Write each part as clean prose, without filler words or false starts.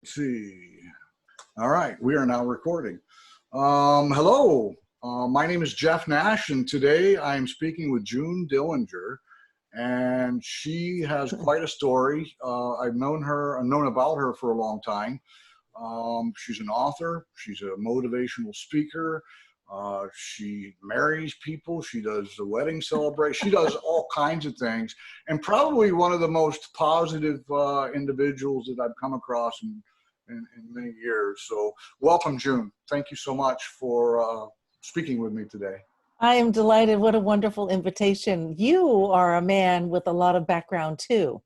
See. All right, we are now recording. Hello, my name is Jeff Nash, and today I am speaking with June Dillinger, and she has quite a story. I've known about her for a long time. She's an author. She's a motivational speaker. She marries people. She does the wedding celebration. She does all kinds of things, and probably one of the most positive individuals that I've come across in many years. So welcome, June. Thank you so much for speaking with me today. I am delighted. What a wonderful invitation. You are a man with a lot of background too.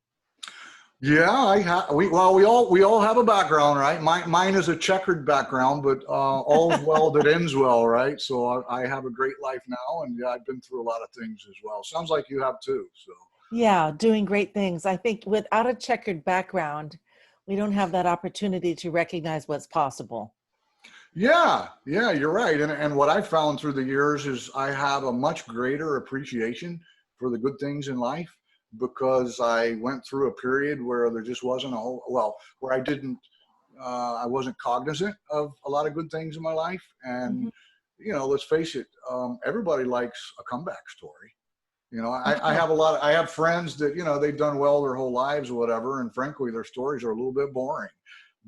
Yeah, we all have a background, right? Mine is a checkered background, but all's well that ends well, right? So I have a great life now, and yeah, I've been through a lot of things as well. Sounds like you have too. So yeah, doing great things. I think without a checkered background, we don't have that opportunity to recognize what's possible. Yeah, you're right. And what I found through the years is I have a much greater appreciation for the good things in life, because I went through a period where there just wasn't where I wasn't cognizant of a lot of good things in my life. And, let's face it, everybody likes a comeback story. I have friends that, they've done well their whole lives or whatever. And frankly, their stories are a little bit boring.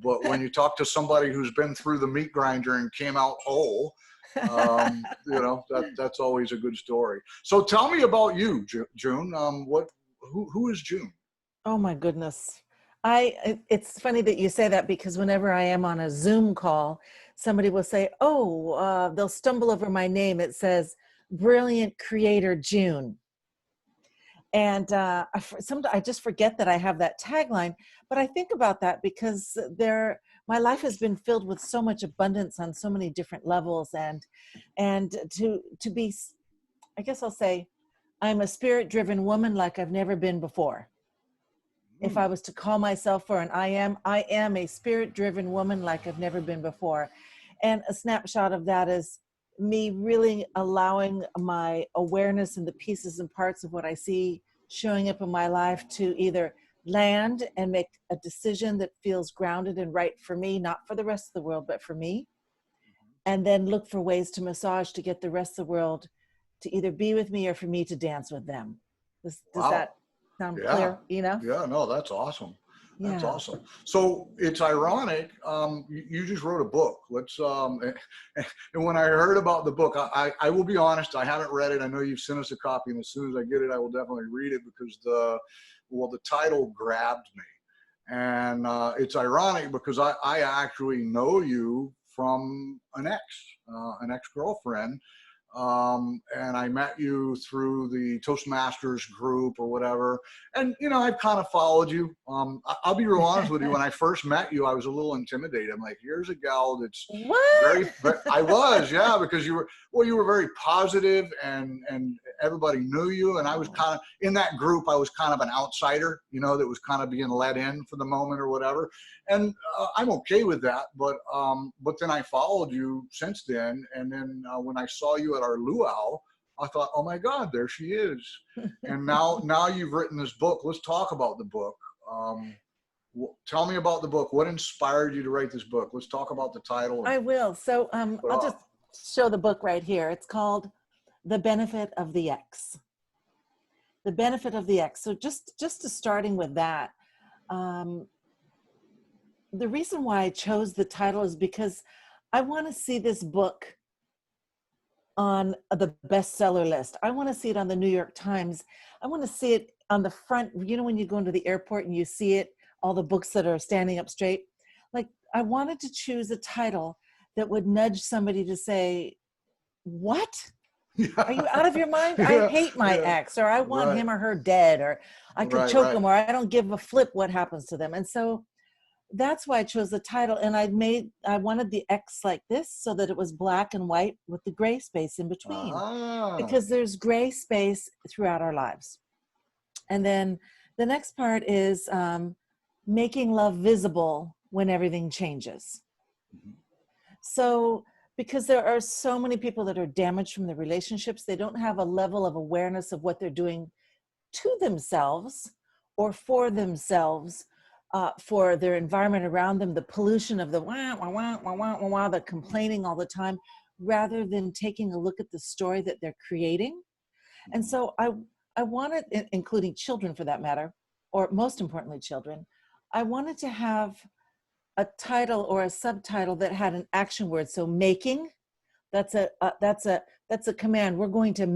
But when you talk to somebody who's been through the meat grinder and came out whole, that's always a good story. So tell me about you, June. Who is June? Oh my goodness. It's funny that you say that, because whenever I am on a Zoom call, somebody will say, they'll stumble over my name. It says, Brilliant Creator June. And sometimes I just forget that I have that tagline, but I think about that because my life has been filled with so much abundance on so many different levels, and to be, I guess I'll say, I'm a spirit-driven woman like I've never been before. If I was to call myself for an I am a spirit-driven woman like I've never been before. And a snapshot of that is me really allowing my awareness and the pieces and parts of what I see showing up in my life to either land and make a decision that feels grounded and right for me, not for the rest of the world, but for me. And then look for ways to massage to get the rest of the world to either be with me or for me to dance with them. Does that sound clear? Yeah, no, that's awesome. That's awesome. So it's ironic. You just wrote a book. And when I heard about the book, I will be honest, I haven't read it. I know you've sent us a copy, and as soon as I get it, I will definitely read it, because the title grabbed me. And it's ironic because I actually know you from an ex-girlfriend. And I met you through the Toastmasters group or whatever. And, I've kind of followed you. I'll be real honest with you. When I first met you, I was a little intimidated. I'm like, here's a gal that's I was, yeah, because you were very positive, and everybody knew you. And I was kind of in that group. I was kind of an outsider, that was kind of being let in for the moment or whatever. And I'm okay with that. But then I followed you since then. And then when I saw you at our luau, I thought, oh my God, there she is. And now you've written this book. Let's talk about the book. Tell me about the book. What inspired you to write this book? Let's talk about the title. I will. So I'll just show the book right here. It's called The Benefit of the Ex. The Benefit of the Ex. So just starting with that, the reason why I chose the title is because I want to see this book on the bestseller list. I want to see it on the New York Times. I want to see it on the front. When you go into the airport and you see it, all the books that are standing up straight. Like, I wanted to choose a title that would nudge somebody to say, what? Are you out of your mind? I hate my ex, or I want him or her dead, or I could choke them, or I don't give a flip what happens to them. And so that's why I chose the title. And I wanted the X like this, so that it was black and white with the gray space in between, because there's gray space throughout our lives. And then the next part is making love visible when everything changes. So, because there are so many people that are damaged from the relationships, they don't have a level of awareness of what they're doing to themselves or for themselves for their environment around them, the pollution of the wah, wah, wah, wah, wah, wah, wah, the complaining all the time, rather than taking a look at the story that they're creating. And so I wanted, including children for that matter, or most importantly, children, I wanted to have a title or a subtitle that had an action word. So making, that's a command. We're going to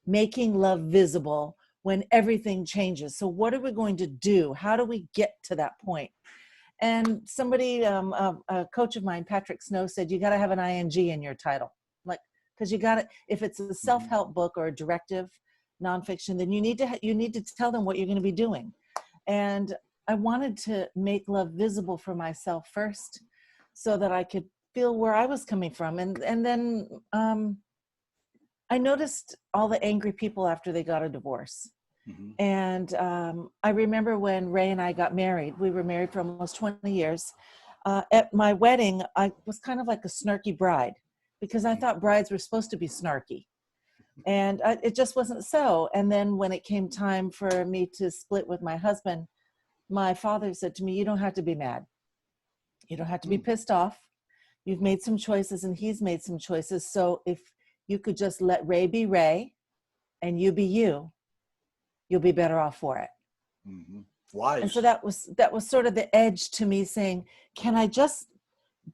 making love visible when everything changes. So what are we going to do? How do we get to that point? And somebody, a coach of mine, Patrick Snow, said, you got to have an ing in your title. Like, because you got to, if it's a self-help book or a directive nonfiction, then you need to tell them what you're going to be doing. And I wanted to make love visible for myself first, so that I could feel where I was coming from. And then I noticed all the angry people after they got a divorce. Mm-hmm. And I remember when Ray and I got married. We were married for almost 20 years. At my wedding, I was kind of like a snarky bride, because I thought brides were supposed to be snarky. And it just wasn't so. And then when it came time for me to split with my husband, my father said to me, you don't have to be mad. You don't have to be pissed off. You've made some choices and he's made some choices. So if you could just let Ray be Ray and you be you, you'll be better off for it. Mm-hmm. Wise. And so that was sort of the edge to me saying, can I just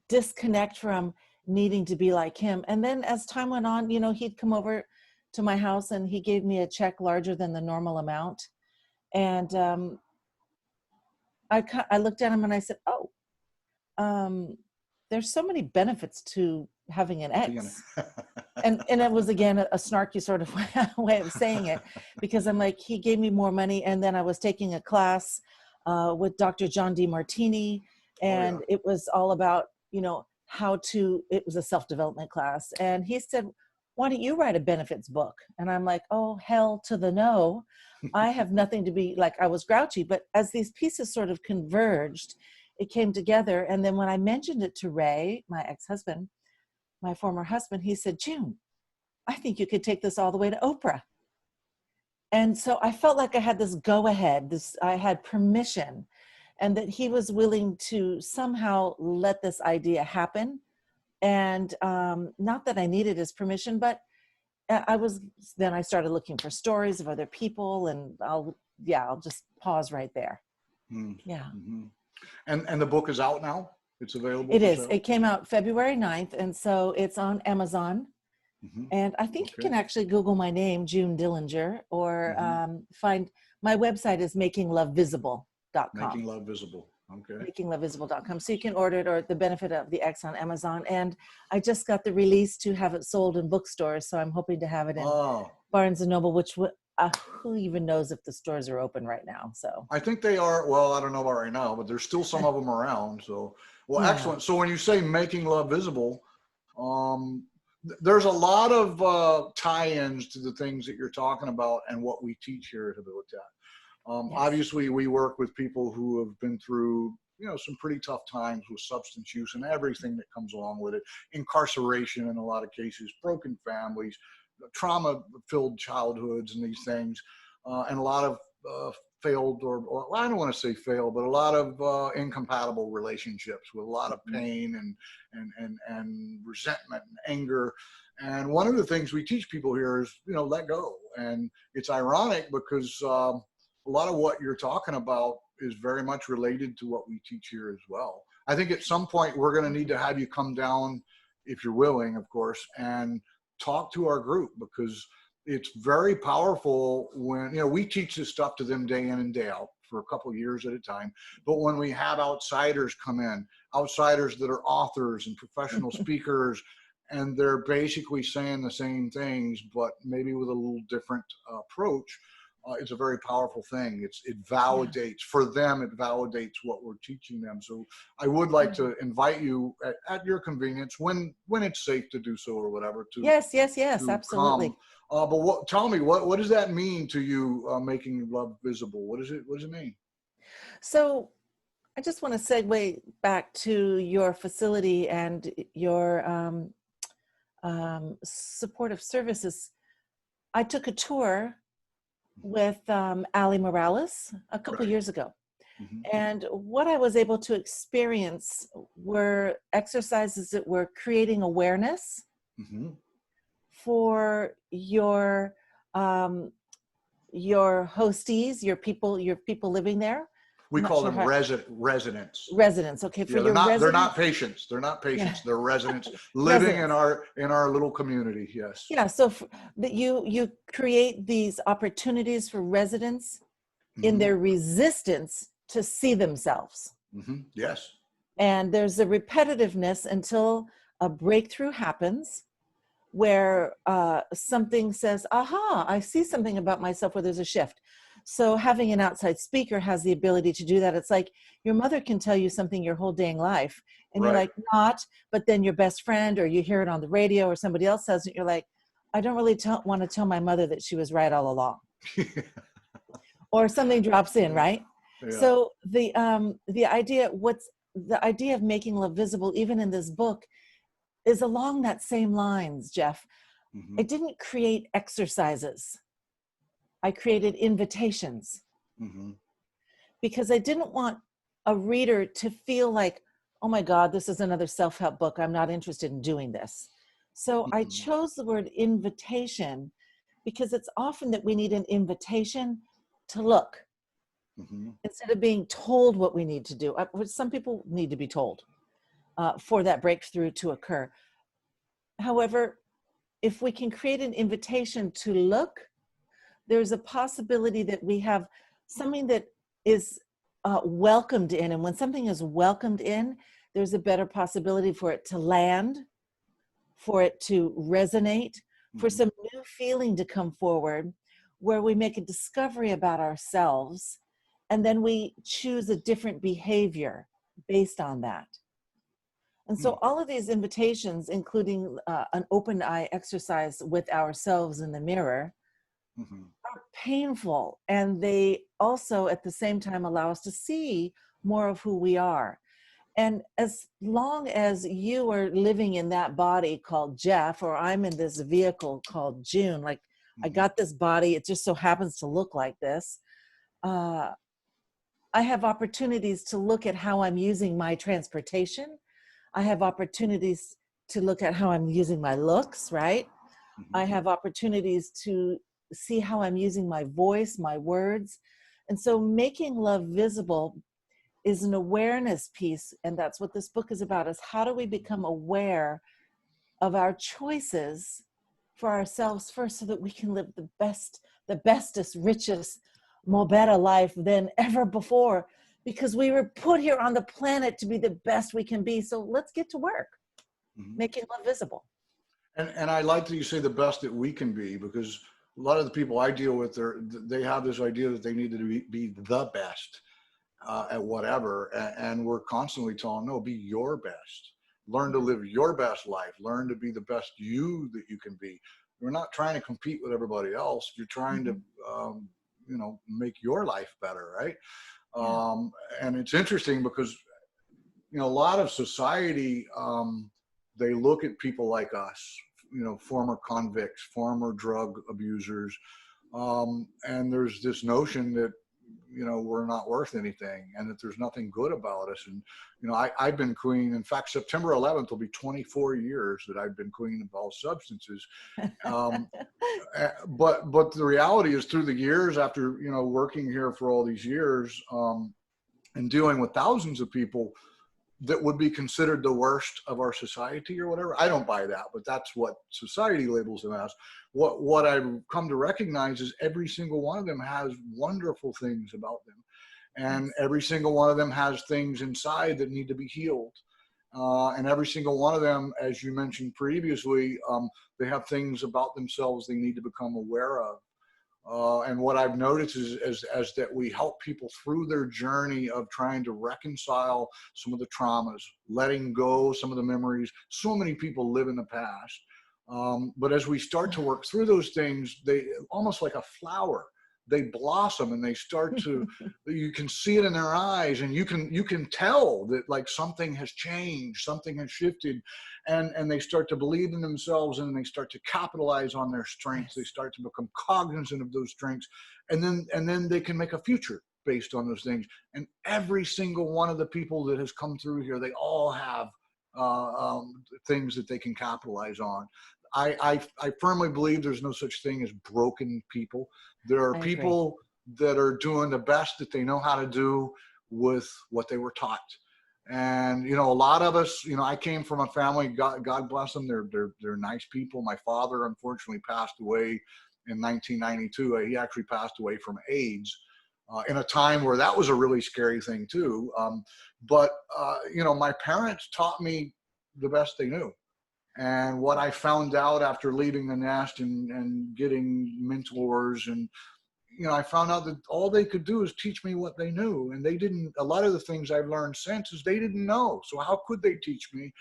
disconnect from needing to be like him? And then as time went on, he'd come over to my house and he gave me a check larger than the normal amount. And I looked at him and I said, there's so many benefits to having an ex. and it was, again, a snarky sort of way of saying it, because I'm like, he gave me more money. And then I was taking a class with Dr. John DeMartini, and it was all about, it was a self-development class. And he said, why don't you write a benefits book? And I'm like, oh, hell to the no. I have nothing to be like. I was grouchy, but as these pieces sort of converged, it came together. And then when I mentioned it to Ray, my ex-husband, my former husband, he said, June, I think you could take this all the way to Oprah. And so I felt like I had this go ahead, I had permission, and that he was willing to somehow let this idea happen. And not that I needed his permission, but then I started looking for stories of other people, and I'll just pause right there. Yeah. Mm-hmm. And the book is out now? It's available? It is. It came out February 9th. And so it's on Amazon. Mm-hmm. And I think you can actually Google my name, June Dillinger, or find my website is makinglovevisible.com. Making Love Visible. Okay. Makinglovevisible.com. So you can order it, or The Benefit of the X on Amazon. And I just got the release to have it sold in bookstores. So I'm hoping to have it in Barnes and Noble, which who even knows if the stores are open right now? So I think they are. Well, I don't know about right now, but there's still some of them around. So, excellent. So when you say Making Love Visible, there's a lot of tie-ins to the things that you're talking about and what we teach here at Habitat. Obviously, we work with people who have been through, some pretty tough times with substance use and everything that comes along with it. Incarceration in a lot of cases, broken families, trauma-filled childhoods and these things, and a lot of failed, or I don't want to say failed, but a lot of incompatible relationships with a lot of pain and resentment and anger. And one of the things we teach people here is, let go. And it's ironic because a lot of what you're talking about is very much related to what we teach here as well. I think at some point we're going to need to have you come down, if you're willing, of course, and talk to our group, because it's very powerful when, we teach this stuff to them day in and day out for a couple of years at a time. But when we have outsiders come in, outsiders that are authors and professional speakers, and they're basically saying the same things, but maybe with a little different approach, it's a very powerful thing. It validates, for them, it validates what we're teaching them. So I would like to invite you at your convenience, when it's safe to do so or whatever. Yes, absolutely. But tell me, what does that mean to you, making love visible? What does it mean? So I just want to segue back to your facility and your supportive services. I took a tour with Ali Morales a couple years ago. Mm-hmm. And what I was able to experience were exercises that were creating awareness Mm-hmm. for your hostees, your people living there. We I'm not call sure them how residents. residents. Okay, for Yeah, your they're not residents. patients. They're not Yeah, patients. They're residents living residents. in our little community. Yes. Yeah, so that you create these opportunities for residents in Mm-hmm. their resistance to see themselves. Mm-hmm. Yes. And there's a repetitiveness until a breakthrough happens where something says, aha, I see something about myself, where there's a shift. So having an outside speaker has the ability to do that. It's like your mother can tell you something your whole dang life, and you're Right. like, not, but then your best friend, or you hear it on the radio, or somebody else says it, you're like, I don't really want to tell my mother that she was right all along. Or something drops in, Yeah. right? Yeah. So the idea of making love visible, even in this book, is along that same lines, Jeff. Mm-hmm. I didn't create exercises. I created invitations, Mm-hmm. because I didn't want a reader to feel like, oh my God, this is another self-help book. I'm not interested in doing this. So I Mm-hmm. chose the word invitation because it's often that we need an invitation to look Mm-hmm. instead of being told what we need to do. Some people need to be told for that breakthrough to occur. However, if we can create an invitation to look, there's a possibility that we have something that is welcomed in. And when something is welcomed in, there's a better possibility for it to land, for it to resonate, for Mm-hmm. some new feeling to come forward, where we make a discovery about ourselves, and then we choose a different behavior based on that. And so all of these invitations, including an open eye exercise with ourselves in the mirror, Mm-hmm. are painful. And they also, at the same time, allow us to see more of who we are. And as long as you are living in that body called Jeff, or I'm in this vehicle called June, like I Mm-hmm. got this body, it just so happens to look like this. I have opportunities to look at how I'm using my transportation. I have opportunities to look at how I'm using my looks, right? Mm-hmm. I have opportunities to see how I'm using my voice, my words. And so making love visible is an awareness piece. And that's what this book is about, is how do we become aware of our choices for ourselves first, so that we can live the bestest, richest, more better life than ever before, because we were put here on the planet to be the best we can be. So let's get to work, Mm-hmm. making love visible. And I like that you say the best that we can be, because a lot of the people I deal with, they have this idea that they need to be the best at whatever, and we're constantly telling them, no, be your best. Learn to live your best life. Learn to be the best you that you can be. You're not trying to compete with everybody else. You're trying to, make your life better, right? Yeah. And it's interesting because, a lot of society, they look at people like us, former convicts, former drug abusers, and there's this notion that, we're not worth anything, and that there's nothing good about us. And, I've been clean. In fact, September 11th will be 24 years that I've been clean of all substances. Um, but the reality is, through the years, after, working here for all these years, and dealing with thousands of people that would be considered the worst of our society or whatever. I don't buy that, but that's what society labels them as. What I've come to recognize is every single one of them has wonderful things about them. And every single one of them has things inside that need to be healed. And every single one of them, as you mentioned previously, they have things about themselves they need to become aware of. And what I've noticed is as that we help people through their journey of trying to reconcile some of the traumas, letting go some of the memories. So many people live in the past. But as we start to work through those things, they almost like a flower, they blossom, and they start to, you can see it in their eyes, and you can tell that like something has changed, something has shifted, and they start to believe in themselves, and they start to capitalize on their strengths. They start to become cognizant of those strengths, and then they can make a future based on those things. And every single one of the people that has come through here, they all have things that they can capitalize on. I firmly believe there's no such thing as broken people. There are people that are doing the best that they know how to do with what they were taught. And, you know, a lot of us, you know, I came from a family, God bless them. They're nice people. My father, unfortunately, passed away in 1992. He actually passed away from AIDS in a time where that was a really scary thing too. But you know, my parents taught me the best they knew. And what I found out after leaving the nest and getting mentors, and you know, I found out that all they could do is teach me what they knew. And they didn't, a lot of the things I've learned since is they didn't know. So how could they teach me?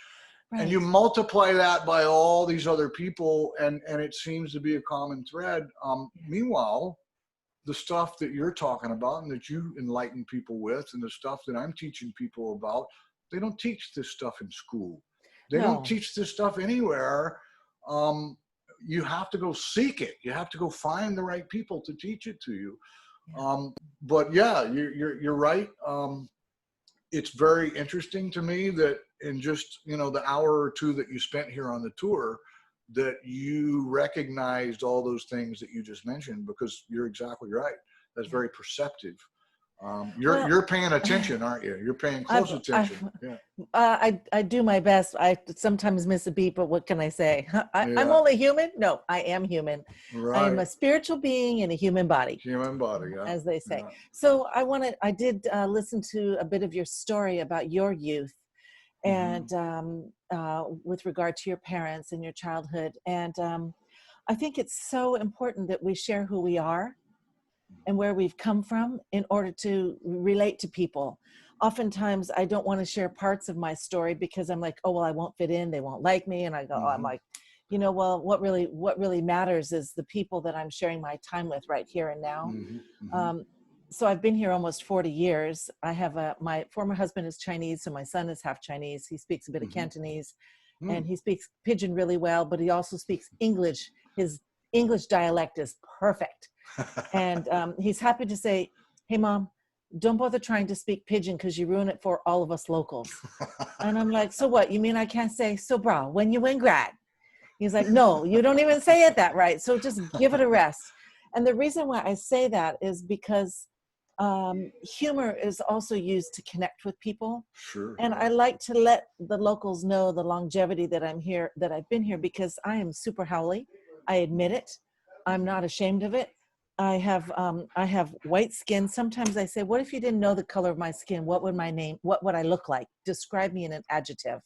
Right. And you multiply that by all these other people, and it seems to be a common thread. Meanwhile, the stuff that you're talking about and that you enlighten people with, and the stuff that I'm teaching people about, they don't teach this stuff in school. They don't teach this stuff anywhere. You have to go seek it. You have to go find the right people to teach it to you. But yeah, you're right. It's very interesting to me that in just, you know, the hour or two that you spent here on the tour, that you recognized all those things that you just mentioned, because you're exactly right. That's very perceptive. You're paying attention, aren't you? You're paying close attention. I do my best. I sometimes miss a beat, but what can I say? I'm only human. No, I am human. Right. I am a spiritual being in a human body. Human body, as they say. So I did listen to a bit of your story about your youth, and with regard to your parents and your childhood. And I think it's so important that we share who we are and where we've come from in order to relate to people. Oftentimes I don't want to share parts of my story because I'm like, oh, well, I won't fit in. They won't like me. And I go, I'm like, you know, well, what really matters is the people that I'm sharing my time with right here and now. So I've been here almost 40 years. I have my former husband is Chinese, so my son is half Chinese. He speaks a bit of Cantonese, and he speaks Pidgin really well, but he also speaks English. His English dialect is perfect. And he's happy to say, hey, Mom, don't bother trying to speak Pidgin because you ruin it for all of us locals. And I'm like, so what? You mean I can't say, so bra, when you win grad? He's like, no, you don't even say it that right. So just give it a rest. And the reason why I say that is because humor is also used to connect with people. Sure. And I like to let the locals know the longevity that I'm here, that I've been here, because I am super howly. I admit it. I'm not ashamed of it. I have white skin. Sometimes I say, what if you didn't know the color of my skin? What would I look like? Describe me in an adjective.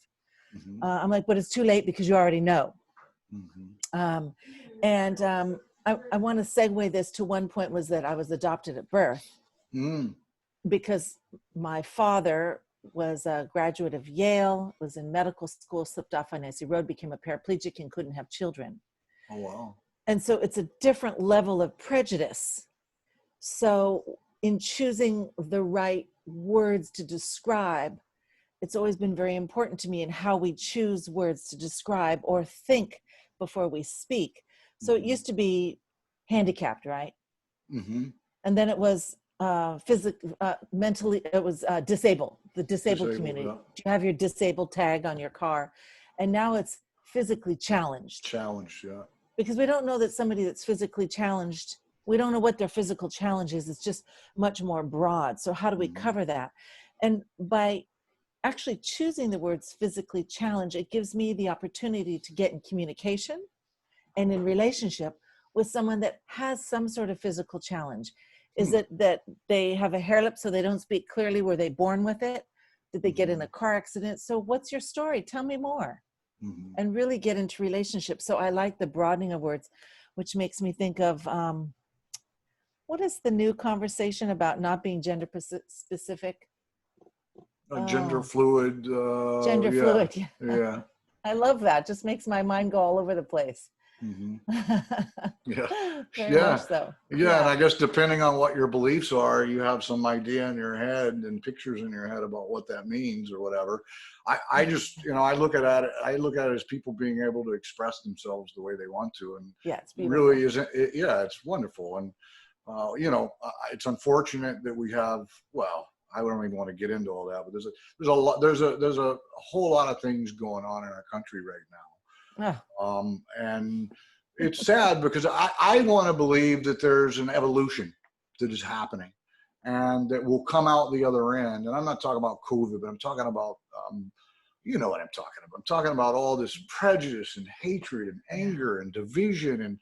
I'm like, but it's too late because you already know. I want to segue this to one point, was that I was adopted at birth because my father was a graduate of Yale, was in medical school, slipped off on icy road, became a paraplegic, and couldn't have children. Oh, wow. And so it's a different level of prejudice. So in choosing the right words to describe, it's always been very important to me in how we choose words to describe or think before we speak. So it used to be handicapped, right? And then it was mentally, it was disabled, the disabled community. Yeah. Do you have your disabled tag on your car? And now it's physically challenged. Challenged, yeah. Because we don't know that somebody that's physically challenged, we don't know what their physical challenge is. It's just much more broad. So how do we cover that? And by actually choosing the words physically challenged, it gives me the opportunity to get in communication and in relationship with someone that has some sort of physical challenge. Is it that they have a hair lip so they don't speak clearly? Were they born with it? Did they get in a car accident? So what's your story? Tell me more. And really get into relationships. So I like the broadening of words, which makes me think of, what is the new conversation about not being gender specific? Gender fluid. Gender fluid. Yeah. I love that. Just makes my mind go all over the place. Yeah. Very much so. Yeah. And I guess depending on what your beliefs are, you have some idea in your head and pictures in your head about what that means or whatever. I just, you know, I look at it as people being able to express themselves the way they want to. And yeah, it's beautiful. really isn't it, yeah, it's wonderful. And it's unfortunate that we have, well, I don't even want to get into all that, but there's a whole lot of things going on in our country right now. And it's sad because I want to believe that there's an evolution that is happening and that will come out the other end. And I'm not talking about COVID, but I'm talking about, you know what I'm talking about. I'm talking about all this prejudice and hatred and anger and division.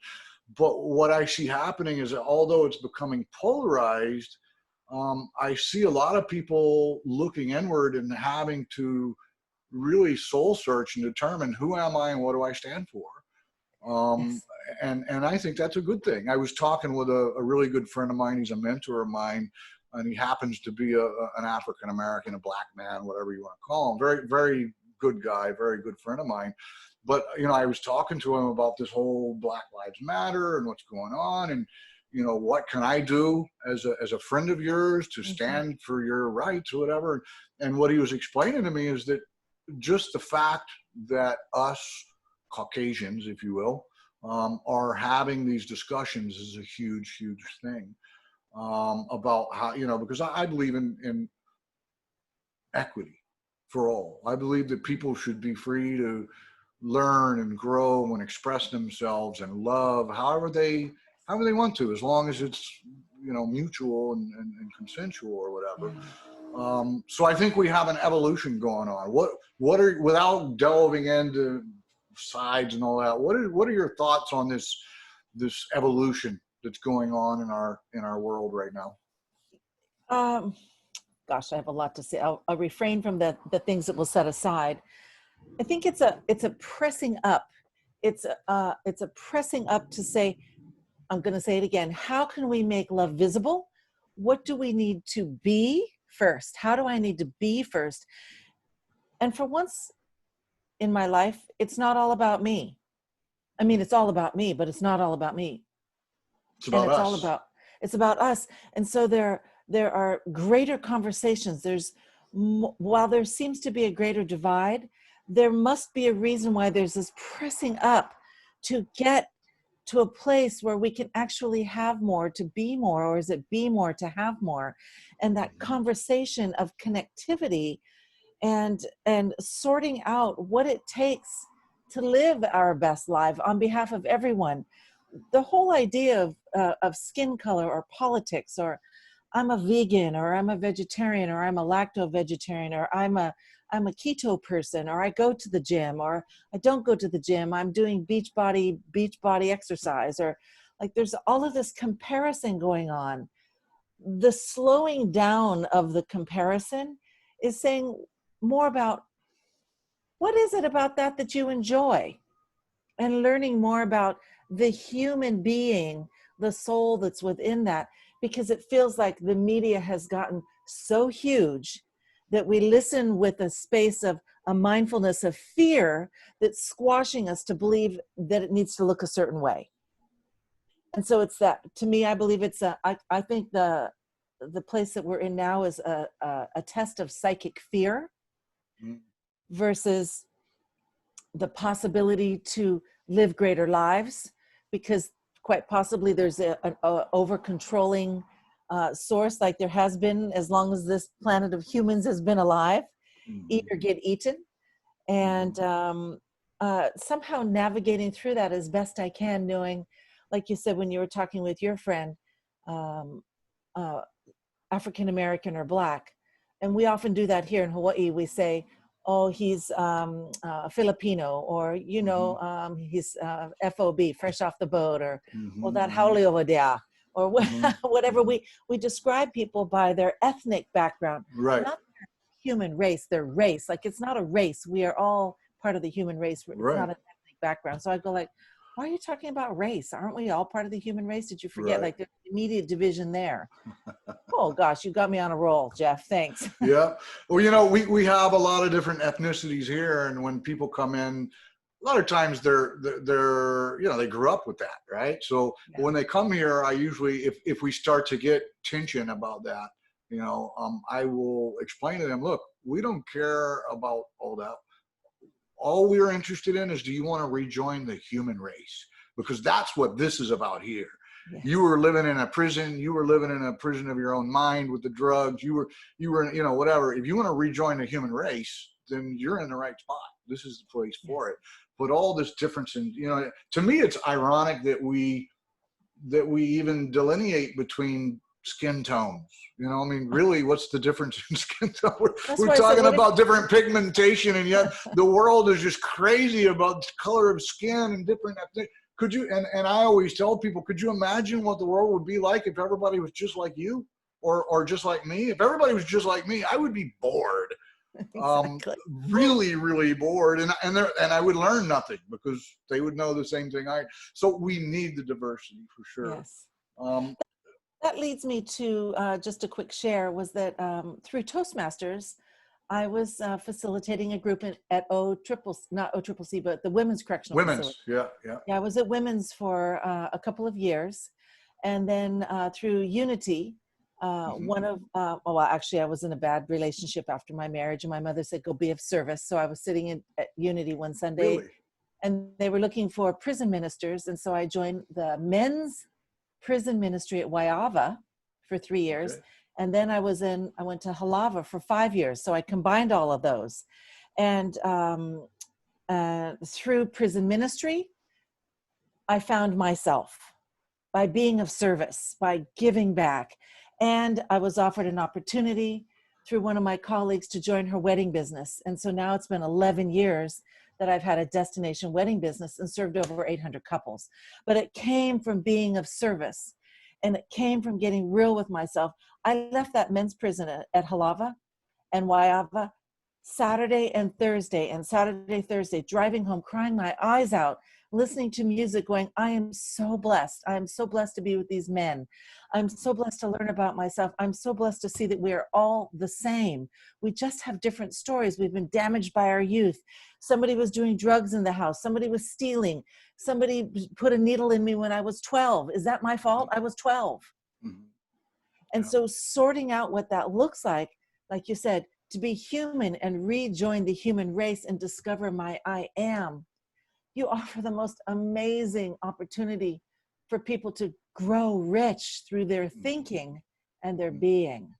But what I see happening is that although it's becoming polarized, I see a lot of people looking inward and having to really soul search and determine who am I and what do I stand for. Yes. And I think that's a good thing. I was talking with a really good friend of mine. He's a mentor of mine, and he happens to be an African American, a black man, whatever you want to call him. Very, very good guy, very good friend of mine. But I was talking to him about this whole Black Lives Matter and what's going on, and what can I do as a friend of yours to stand for your rights or whatever. And what he was explaining to me is that just the fact that us Caucasians, if you will, are having these discussions is a huge, huge thing, about how, because I believe in equity for all. I believe that people should be free to learn and grow and express themselves and love however they want to, as long as it's mutual and consensual or whatever. So I think we have an evolution going on. What are, without delving into sides and all that, what are your thoughts on this evolution that's going on in our world right now? Gosh, I have a lot to say. I'll refrain from the things that we'll set aside. I think it's a pressing up. It's a pressing up to say, I'm going to say it again. How can we make love visible? What do we need to be first? How do I need to be first? And for once in my life, it's not all about me. I mean, it's all about me, but it's not all about me. It's about and us. It's about us. And so there are greater conversations. While there seems to be a greater divide, there must be a reason why there's this pressing up to get to a place where we can actually have more to be more, or is it be more to have more? And that conversation of connectivity and sorting out what it takes to live our best life on behalf of everyone. The whole idea of skin color or politics, or I'm a vegan, or I'm a vegetarian, or I'm a lacto-vegetarian, or I'm a keto person, or I go to the gym, or I don't go to the gym, I'm doing beach body exercise, or like there's all of this comparison going on. The slowing down of the comparison is saying more about what is it about that you enjoy, and learning more about the human being, the soul that's within that, because it feels like the media has gotten so huge that we listen with a space of a mindfulness of fear that's squashing us to believe that it needs to look a certain way. And so it's that, to me, I believe it's I think the place that we're in now is a test of psychic fear versus the possibility to live greater lives, because quite possibly there's an over-controlling source, like there has been as long as this planet of humans has been alive. Eat or get eaten. And somehow navigating through that as best I can, knowing, like you said when you were talking with your friend, African American or Black, and we often do that here in Hawaii. We say, oh, he's Filipino, or he's FOB, fresh off the boat, or well, that haole over there, or whatever. We describe people by their ethnic background, right? Not their human race, their race. Like, it's not a race. We are all part of the human race. It's right. not an ethnic background. So I go like, why are you talking about race? Aren't we all part of the human race? Did you forget? Right. Like, there's immediate division there. Oh gosh, you got me on a roll, Jeff. Thanks. Yeah. Well, we have a lot of different ethnicities here, and when people come in, a lot of times they're they grew up with that, right? So yeah. When they come here, I usually, if we start to get tension about that, I will explain to them, look, we don't care about all that. All we're interested in is, do you want to rejoin the human race? Because that's what this is about here. Yes. You were living in a prison. You were living in a prison of your own mind with the drugs. You were, you know, whatever. If you want to rejoin the human race, then you're in the right spot. This is the place for it. But all this difference in, you know, to me, it's ironic that we even delineate between skin tones. You know, I mean, really, what's the difference in skin tone? We're talking about different pigmentation, and yet the world is just crazy about the color of skin and different ethnic. Could you, and I always tell people, could you imagine what the world would be like if everybody was just like you or just like me? If everybody was just like me, I would be bored. Exactly. Really, really bored, and I would learn nothing because they would know the same thing so we need the diversity for sure. Yes. That leads me to just a quick share was that through Toastmasters, I was facilitating a group at not OCCC, but the Women's Correctional Facility. Yeah, I was at Women's for a couple of years. And then through Unity, actually I was in a bad relationship after my marriage, and my mother said, go be of service. So I was sitting at Unity one Sunday, really? And they were looking for prison ministers. And so I joined the men's prison ministry at Waiava for 3 years. Okay. And then I went to Halava for 5 years. So I combined all of those. And through prison ministry, I found myself by being of service, by giving back. And I was offered an opportunity through one of my colleagues to join her wedding business. And so now it's been 11 years that I've had a destination wedding business and served over 800 couples. But it came from being of service, and it came from getting real with myself. I left that men's prison at Halava and Waiava Saturday, Thursday, driving home, crying my eyes out, listening to music, going, I am so blessed. I am so blessed to be with these men. I'm so blessed to learn about myself. I'm so blessed to see that we are all the same. We just have different stories. We've been damaged by our youth. Somebody was doing drugs in the house. Somebody was stealing. Somebody put a needle in me when I was 12. Is that my fault? I was 12. Mm-hmm. And so sorting out what that looks like you said, to be human and rejoin the human race and discover my I am, you offer the most amazing opportunity for people to grow rich through their thinking and their being.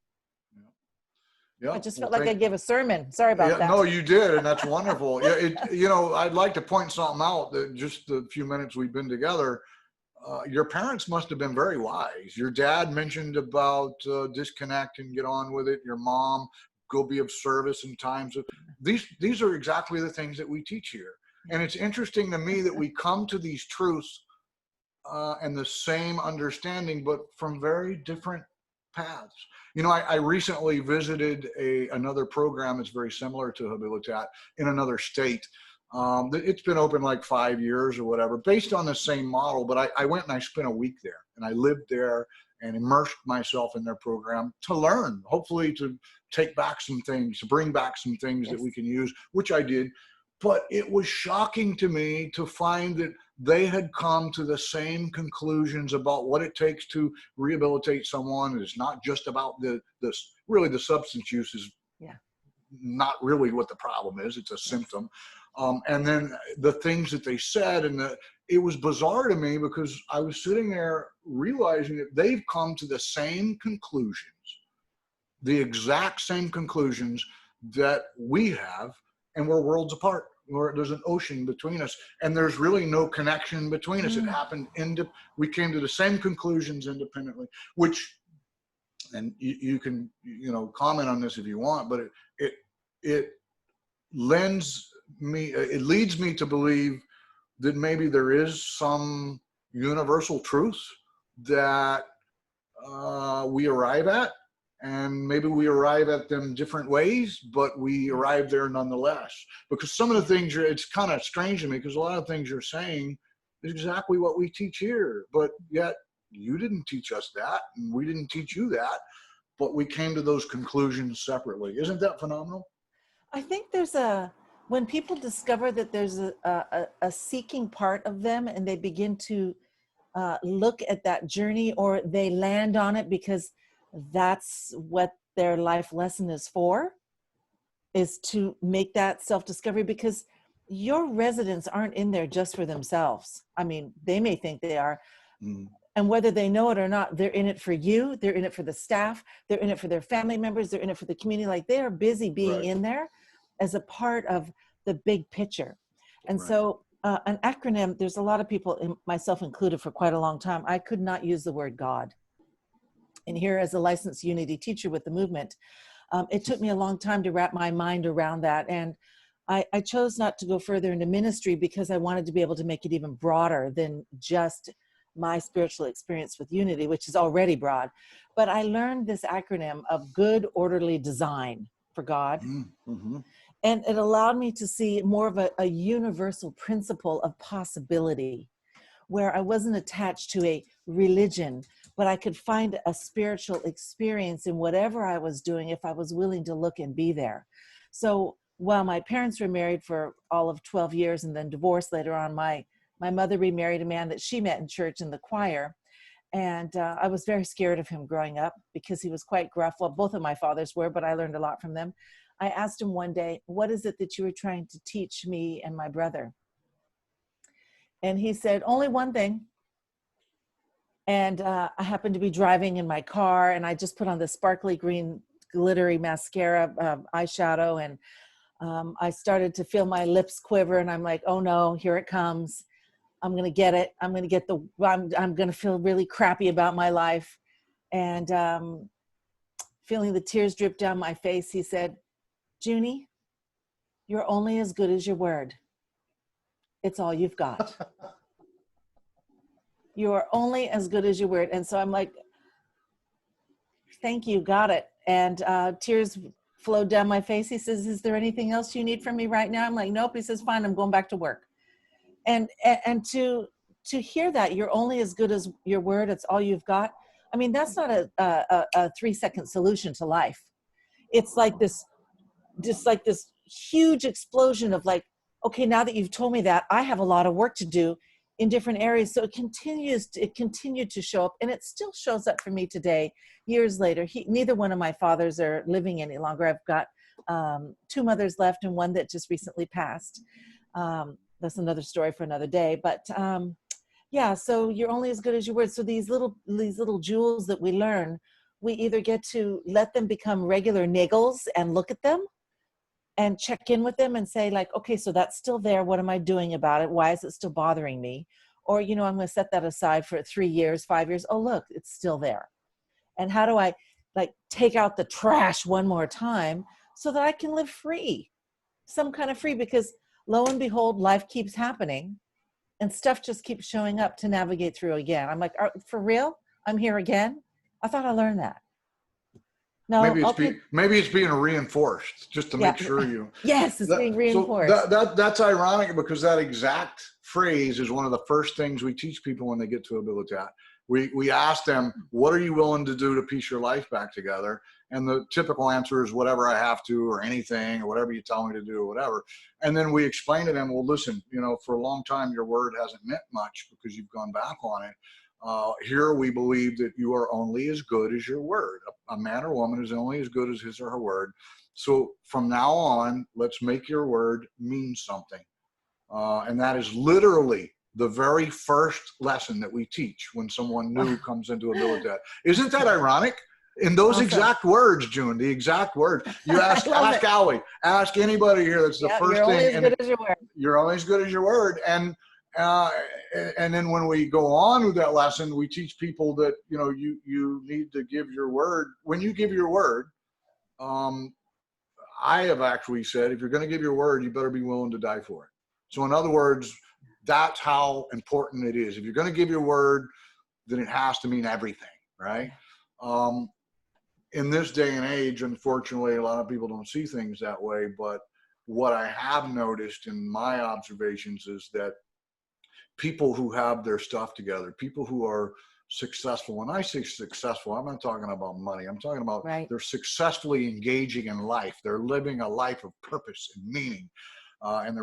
Yeah, I just felt like I gave a sermon. Sorry about that. No, you did, and that's wonderful. I'd like to point something out that just the few minutes we've been together, your parents must have been very wise. Your dad mentioned about disconnect and get on with it. Your mom, go be of service in times of these are exactly the things that we teach here. And it's interesting to me that we come to these truths and the same understanding, but from very different paths. I recently visited another program that's very similar to Habilitat in another state. It's been open like 5 years or whatever, based on the same model. But I went and I spent a week there, and I lived there and immersed myself in their program to learn, hopefully to take back some things, to bring back some things that we can use, which I did. But it was shocking to me to find that they had come to the same conclusions about what it takes to rehabilitate someone. It's not just about the substance use is not really what the problem is. It's a symptom. And then the things that they said, it was bizarre to me because I was sitting there realizing that they've come to the same conclusions, the exact same conclusions that we have, and we're worlds apart. There's an ocean between us, and there's really no connection between us. It happened we came to the same conclusions independently, and you can comment on this if you want, but it leads me to believe that maybe there is some universal truth that we arrive at. And maybe we arrive at them different ways, but we arrive there nonetheless. Because some of the things it's kind of strange to me, because a lot of things you're saying is exactly what we teach here, but yet you didn't teach us that, and we didn't teach you that, but we came to those conclusions separately. Isn't that phenomenal? I think when people discover that there's a seeking part of them, and they begin to look at that journey, or they land on it because that's what their life lesson is to make that self-discovery, because your residents aren't in there just for themselves. I mean, they may think they are. And whether they know it or not, they're in it for you, they're in it for the staff, they're in it for their family members, they're in it for the community. Like, they are busy being in there as a part of the big picture. And so an acronym, there's a lot of people, myself included, for quite a long time, I could not use the word God. And here, as a licensed Unity teacher with the movement, it took me a long time to wrap my mind around that. And I chose not to go further into ministry because I wanted to be able to make it even broader than just my spiritual experience with Unity, which is already broad. But I learned this acronym of good, orderly design for God. Mm-hmm. And it allowed me to see more of a universal principle of possibility, where I wasn't attached to a religion, but I could find a spiritual experience in whatever I was doing if I was willing to look and be there. So while my parents were married for all of 12 years and then divorced later on, my mother remarried a man that she met in church in the choir. And I was very scared of him growing up because he was quite gruff. Well, both of my fathers were, but I learned a lot from them. I asked him one day, what is it that you were trying to teach me and my brother? And he said, only one thing. And I happened to be driving in my car, and I just put on the sparkly green glittery mascara eyeshadow, and I started to feel my lips quiver, and I'm like, oh no, here it comes. I'm going to get it. I'm going to feel really crappy about my life. And feeling the tears drip down my face, he said, Junie, you're only as good as your word. It's all you've got. You are only as good as your word. And so I'm like, thank you, got it. And tears flowed down my face. He says, is there anything else you need from me right now? I'm like, nope. He says, fine, I'm going back to work. And to hear that you're only as good as your word, it's all you've got. I mean, that's not a 3-second solution to life. It's like this, just like this huge explosion of like, okay, now that you've told me that, I have a lot of work to do in different areas. So it continued to show up, and it still shows up for me today, years later. Neither one of my fathers are living any longer. I've got 2 mothers left and one that just recently passed. That's another story for another day. But yeah, so you're only as good as your word. So these little jewels that we learn, we either get to let them become regular niggles and look at them and check in with them and say like, okay, so that's still there. What am I doing about it? Why is it still bothering me? Or, I'm going to set that aside for 3 years, 5 years. Oh, look, it's still there. And how do I like take out the trash one more time so that I can live free, some kind of free? Because lo and behold, life keeps happening and stuff just keeps showing up to navigate through again. I'm like, for real? I'm here again? I thought I learned that. No, maybe it's being reinforced just to make sure you. Yes, it's being reinforced. So that's ironic because that exact phrase is one of the first things we teach people when they get to Habilitat. We ask them, what are you willing to do to piece your life back together? And the typical answer is whatever I have to, or anything, or whatever you tell me to do, or whatever. And then we explain to them, well, listen, for a long time, your word hasn't meant much because you've gone back on it. Here we believe that you are only as good as your word. A man or woman is only as good as his or her word. So from now on, let's make your word mean something. And that is literally the very first lesson that we teach when someone new comes into Habilitat. Isn't that ironic? In those exact words, June, the exact word. You ask Allie, ask anybody here. That's the first thing. You're only as good as your word. You're only as good as your word. And then when we go on with that lesson, we teach people that, you need to give your word. When you give your word, I have actually said, if you're going to give your word, you better be willing to die for it. So in other words, that's how important it is. If you're going to give your word, then it has to mean everything, right? In this day and age, unfortunately, a lot of people don't see things that way. But what I have noticed in my observations is that people who have their stuff together, people who are successful. When I say successful, I'm not talking about money. I'm talking about they're successfully engaging in life. They're living a life of purpose and meaning, and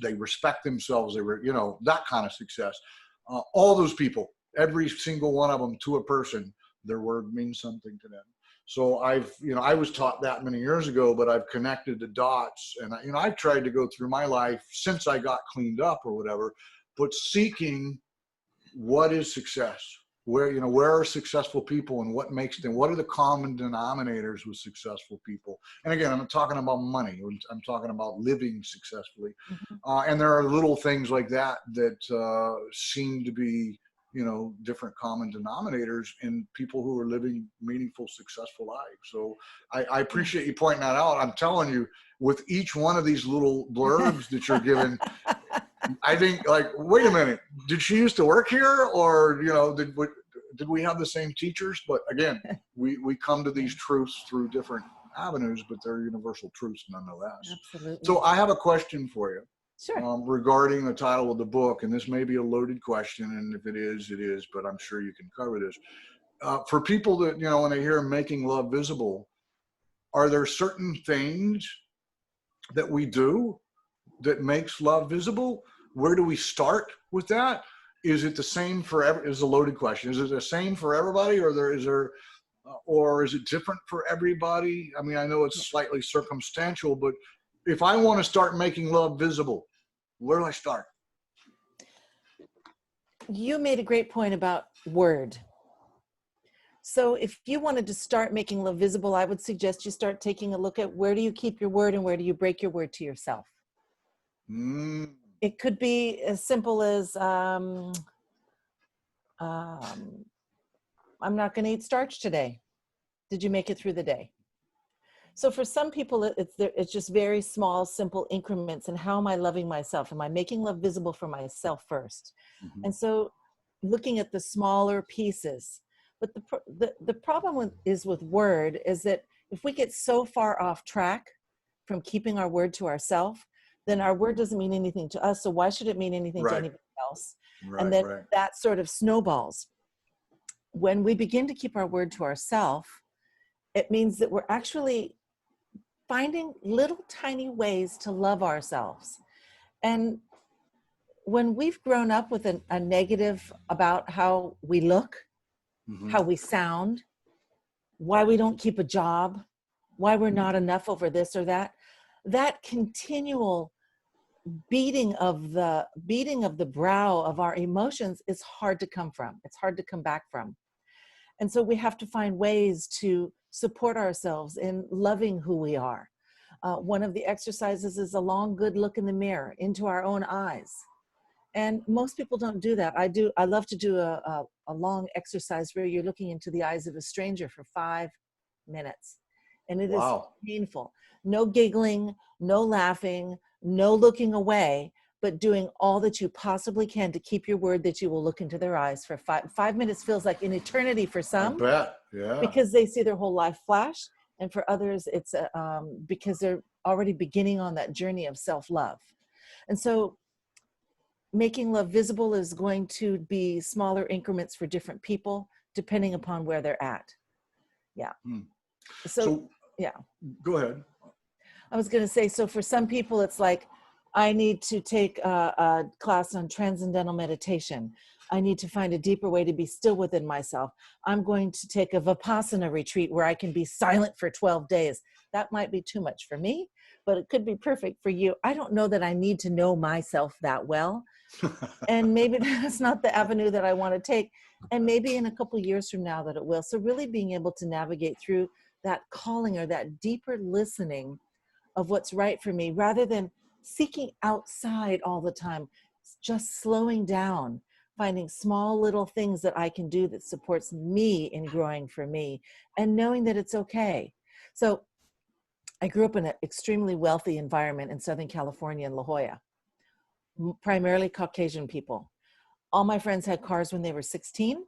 they respect themselves. That kind of success. All those people, every single one of them, to a person, their word means something to them. So I was taught that many years ago, but I've connected the dots, and I've tried to go through my life since I got cleaned up or whatever, but seeking what is success. where, you know, where are successful people and what makes them, what are the common denominators with successful people? And again, I'm not talking about money. I'm talking about living successfully. And there are little things like that that seem to be, you know, different common denominators in people who are living meaningful, successful lives. So I appreciate you pointing that out. I'm telling you, with each one of these little blurbs that you're given, I think, like, wait a minute, did she used to work here? Or, you know, did we have the same teachers? But again, we come to these truths through different avenues, but they're universal truths nonetheless. Absolutely. So I have a question for you. Sure. Regarding the title of the book, and this may be a loaded question, and if it is, it is, but I'm sure you can cover this. For people that, you know, when they hear making love visible, are there certain things that we do that makes love visible? Where do we start with that? Is it the same for is a loaded question. Is it the same for everybody, or or is it different for everybody? I mean, I know it's slightly circumstantial, but if I want to start making love visible, where do I start? You made a great point about word. So if you wanted to start making love visible, I would suggest you start taking a look at where do you keep your word and where do you break your word to yourself. It could be as simple as, I'm not going to eat starch today. Did you make it through the day? So for some people, it's just very small, simple increments. And how am I loving myself? Am I making love visible for myself first? And so looking at the smaller pieces. But the problem is with word is that if we get so far off track from keeping our word to ourselves, then our word doesn't mean anything to us. So why should it mean anything to anybody else? And then that sort of snowballs. When we begin to keep our word to ourselves, it means that we're actually finding little tiny ways to love ourselves. And when we've grown up with a negative about how we look, how we sound, why we don't keep a job, why we're not enough over this or that, that continual beating of the brow of our emotions is hard to come from. It's hard to come back from. And so we have to find ways to support ourselves in loving who we are. One of the exercises is a long, good look in the mirror into our own eyes. And most people don't do that. I love to do a long exercise where you're looking into the eyes of a stranger for 5 minutes. And it is painful. No giggling, no laughing, no looking away, but doing all that you possibly can to keep your word that you will look into their eyes for 5 minutes. Feels like an eternity for some. I bet, yeah. Because they see their whole life flash. And for others, it's because they're already beginning on that journey of self-love. And so making love visible is going to be smaller increments for different people, depending upon where they're at. Yeah. So yeah. Go ahead. I was going to say, so for some people, it's like, I need to take a class on transcendental meditation. I need to find a deeper way to be still within myself. I'm going to take a Vipassana retreat where I can be silent for 12 days. That might be too much for me, but it could be perfect for you. I don't know that I need to know myself that well. And maybe that's not the avenue that I want to take. And maybe in a couple of years from now that it will. So really being able to navigate through that calling or that deeper listening of what's right for me, rather than seeking outside all the time, just slowing down, finding small little things that I can do that supports me in growing for me, and knowing that it's okay. So I grew up in an extremely wealthy environment in Southern California in La Jolla, primarily Caucasian people. All my friends had cars when they were 16.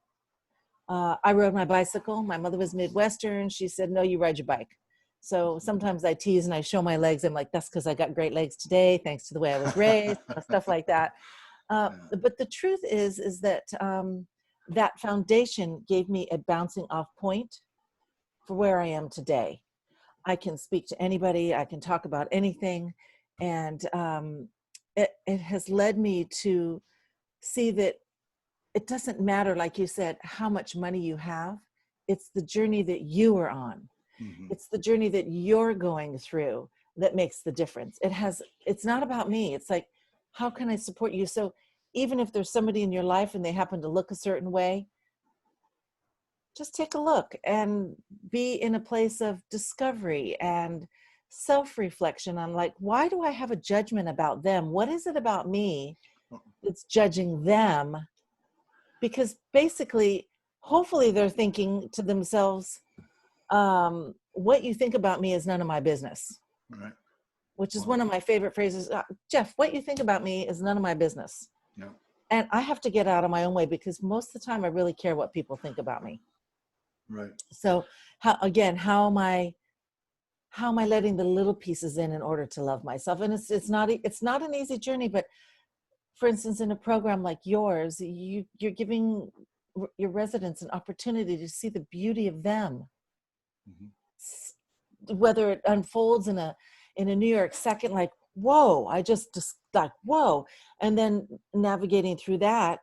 I rode my bicycle. My mother was Midwestern. She said, no, you ride your bike. So sometimes I tease and I show my legs. I'm like, that's because I got great legs today, thanks to the way I was raised, stuff like that. But the truth is that that foundation gave me a bouncing off point for where I am today. I can speak to anybody. I can talk about anything. And it has led me to see that it doesn't matter, like you said, how much money you have. It's the journey that you are on. It's the journey that you're going through that makes the difference. It's not about me. It's like, how can I support you? So even if there's somebody in your life and they happen to look a certain way, just take a look and be in a place of discovery and self-reflection on, like, why do I have a judgment about them? What is it about me that's judging them? Because basically, hopefully they're thinking to themselves, what you think about me is none of my business. Right. Which is Wow. one of my favorite phrases. Jeff, what you think about me is none of my business. Yeah. And I have to get out of my own way, because most of the time I really care what people think about me. Right. So how am I letting the little pieces in order to love myself? And it's not an easy journey, but for instance, in a program like yours, you're giving your residents an opportunity to see the beauty of them. Mm-hmm. Whether it unfolds in a New York second, like, whoa, I just like, whoa. And then navigating through that,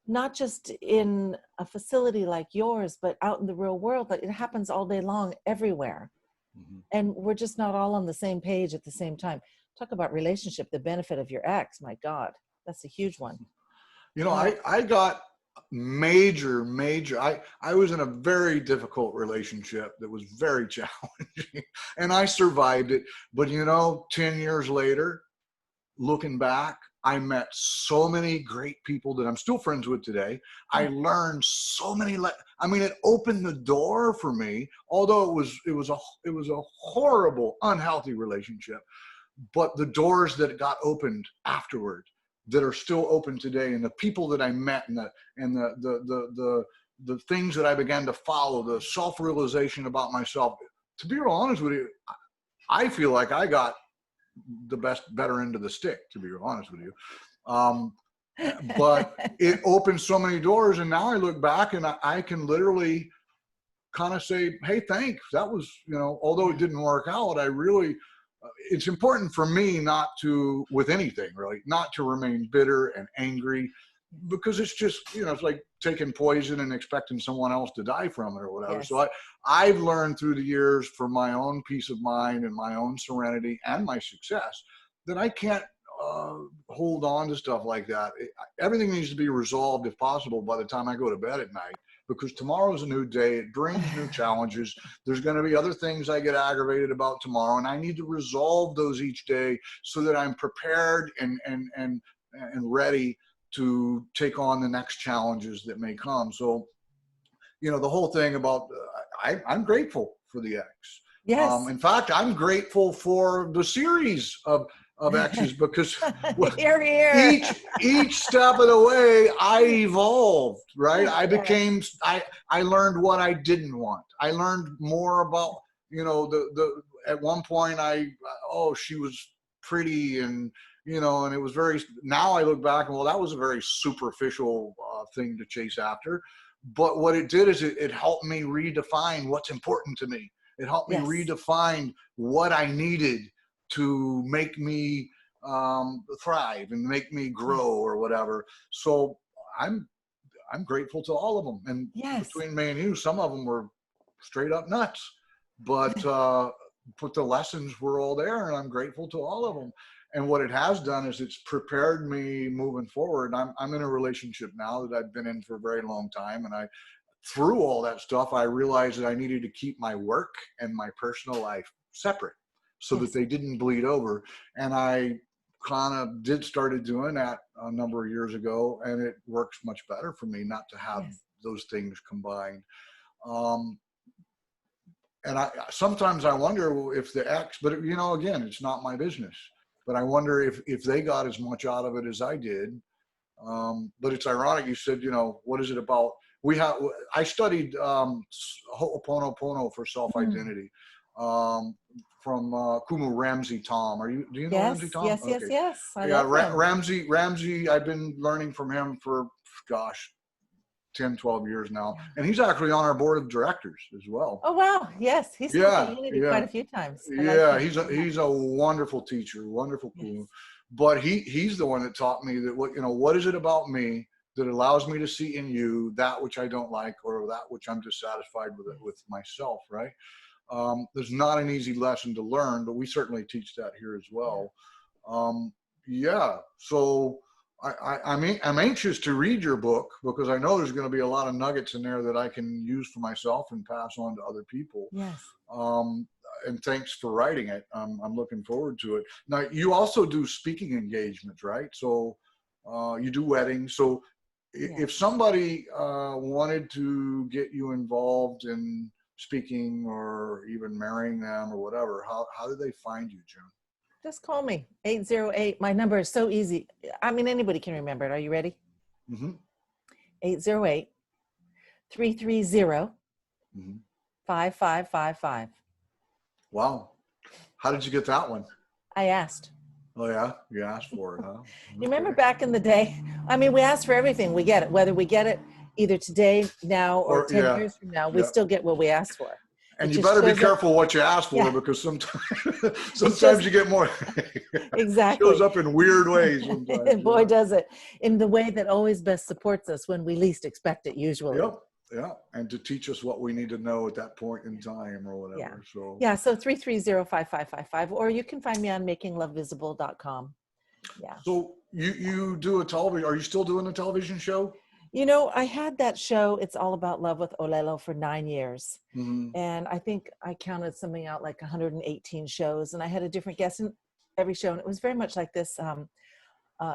not just in a facility like yours, but out in the real world. But it happens all day long, everywhere. Mm-hmm. And we're just not all on the same page at the same time. Talk about relationship, the benefit of your ex. My God, that's a huge one. You know, I got major, I was in a very difficult relationship that was very challenging, and I survived it. But, you know, 10 years later, looking back, I met so many great people that I'm still friends with today. I learned so many, I mean, it opened the door for me, although it was a horrible, unhealthy relationship. But the doors that got opened afterward, that are still open today, and the people that I met, and the things that I began to follow, the self-realization about myself. To be real honest with you, I feel like I got the better end of the stick, to be real honest with you. But it opened so many doors, and now I look back and I can literally kind of say, hey, thanks. That was, you know, although it didn't work out, I really, it's important for me not to, with anything really, not to remain bitter and angry, because it's just, you know, it's like taking poison and expecting someone else to die from it or whatever. Yes. So I've learned through the years, for my own peace of mind and my own serenity and my success, that I can't hold on to stuff like that. Everything needs to be resolved, if possible, by the time I go to bed at night, because tomorrow's a new day. It brings new challenges. There's going to be other things I get aggravated about tomorrow, and I need to resolve those each day so that I'm prepared and ready to take on the next challenges that may come. So, you know, the whole thing about, I'm grateful for the X. Yes. In fact, I'm grateful for the series of X's, because each step of the way I evolved, right? I became, I learned what I didn't want. I learned more about, you know, at one point she was pretty, and, you know, and it was very, now I look back and, well, that was a very superficial thing to chase after. But what it did is it helped me redefine what's important to me. It helped me redefine what I needed to make me thrive and make me grow or whatever. So I'm grateful to all of them. And between me and you, some of them were straight up nuts, but the lessons were all there, and I'm grateful to all of them. And what it has done is it's prepared me moving forward. I'm in a relationship now that I've been in for a very long time, and through all that stuff, I realized that I needed to keep my work and my personal life separate so that they didn't bleed over. And I kind of started doing that a number of years ago, and it works much better for me not to have those things combined. And sometimes I wonder if the ex, but, you know, again, it's not my business, but I wonder if they got as much out of it as I did. But it's ironic you said, you know, what is it about? I studied Ho'oponopono for self-identity from Kumu Ramsey Tom. Do you know Ramsey Tom? Yes, okay. yes. I love him. Ramsey, I've been learning from him for, 10, 12 years now. And he's actually on our board of directors as well. Oh, wow. Yes. He's spoken Unity quite a few times. He's a wonderful teacher, wonderful cool. But he's the one that taught me that what is it about me that allows me to see in you that which I don't like, or that which I'm dissatisfied with myself, right? There's not an easy lesson to learn, but we certainly teach that here as well. So I'm anxious to read your book because I know there's going to be a lot of nuggets in there that I can use for myself and pass on to other people. Yes. And thanks for writing it. I'm looking forward to it. Now, you also do speaking engagements, right? So you do weddings. So if somebody wanted to get you involved in speaking or even marrying them or whatever, how do they find you, June? Just call me, 808. My number is so easy. I mean, anybody can remember it. Are you ready? Mm-hmm. 808-330-5555. Wow. How did you get that one? I asked. Oh, yeah? You asked for it, huh? Okay. You remember back in the day? I mean, we asked for everything. We get it. Whether we get it either today, now, or 10 years from now, we still get what we asked for. And you better be careful what you ask for, because sometimes you get more. Exactly. It shows up in weird ways sometimes. And boy, does it. In the way that always best supports us when we least expect it, usually. Yep. Yeah. And to teach us what we need to know at that point in time or whatever. So 330-5555, or you can find me on makinglovevisible.com. Yeah. So you do a television, are you still doing a television show? You know, I had that show, It's All About Love with Olelo, for 9 years. Mm-hmm. And I think I counted something out like 118 shows, and I had a different guest in every show. And it was very much like this,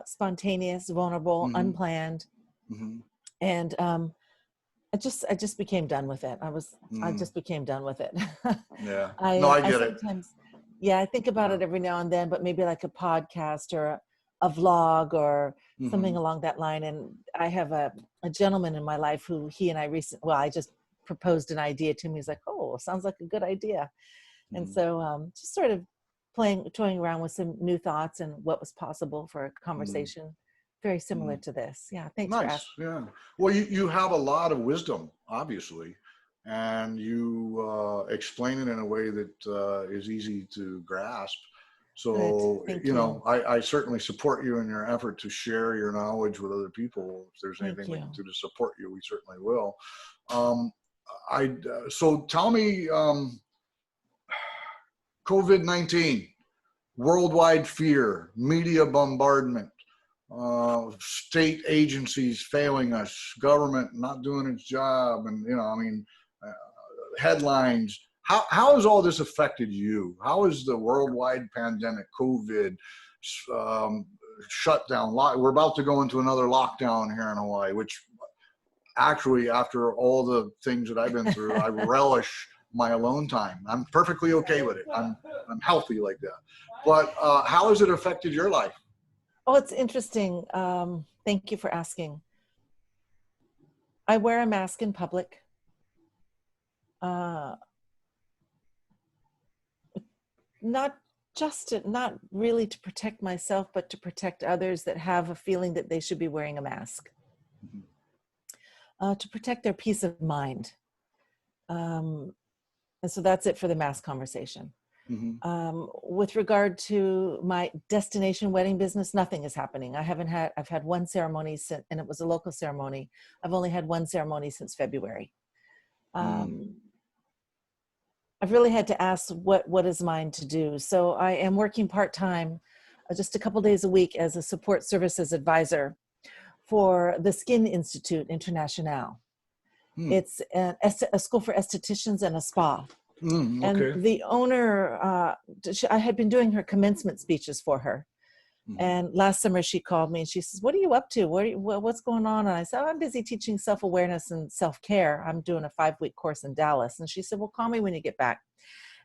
spontaneous, vulnerable, mm-hmm. unplanned. Mm-hmm. And I just became done with it. I just became done with it. Yeah. I get it. Yeah, I think about it every now and then, but maybe like a podcast or a vlog or something mm-hmm. along that line. And I have a gentleman in my life who he and I I just proposed an idea to him. He's like, oh, sounds like a good idea. Mm-hmm. And so just sort of toying around with some new thoughts and what was possible for a conversation. Mm-hmm. Very similar to this. Yeah, thanks for asking. Yeah. Well, you have a lot of wisdom, obviously, and you explain it in a way that is easy to grasp. So, you know, I certainly support you in your effort to share your knowledge with other people. If there's anything we can do to support you, we certainly will. So tell me, COVID-19, worldwide fear, media bombardment, state agencies failing us, government not doing its job, and headlines. How has all this affected you? How has the worldwide pandemic, COVID, shutdown? We're about to go into another lockdown here in Hawaii, which actually, after all the things that I've been through, I relish my alone time. I'm perfectly okay with it. I'm healthy like that. But how has it affected your life? Oh, it's interesting. Thank you for asking. I wear a mask in public. Not really to protect myself, but to protect others that have a feeling that they should be wearing a mask. To protect their peace of mind. And so that's it for the mask conversation. Mm-hmm. With regard to my destination wedding business, nothing is happening. I've had one ceremony and it was a local ceremony. I've only had one ceremony since February. I've really had to ask what is mine to do. So I am working part-time, just a couple days a week, as a support services advisor for the Skin Institute International. It's a school for estheticians and a spa. Okay. And the owner, I had been doing her commencement speeches for her. And last summer she called me and she says, what are you up to? What's going on? And I said, I'm busy teaching self-awareness and self-care. I'm doing a 5-week course in Dallas. And she said, well, call me when you get back.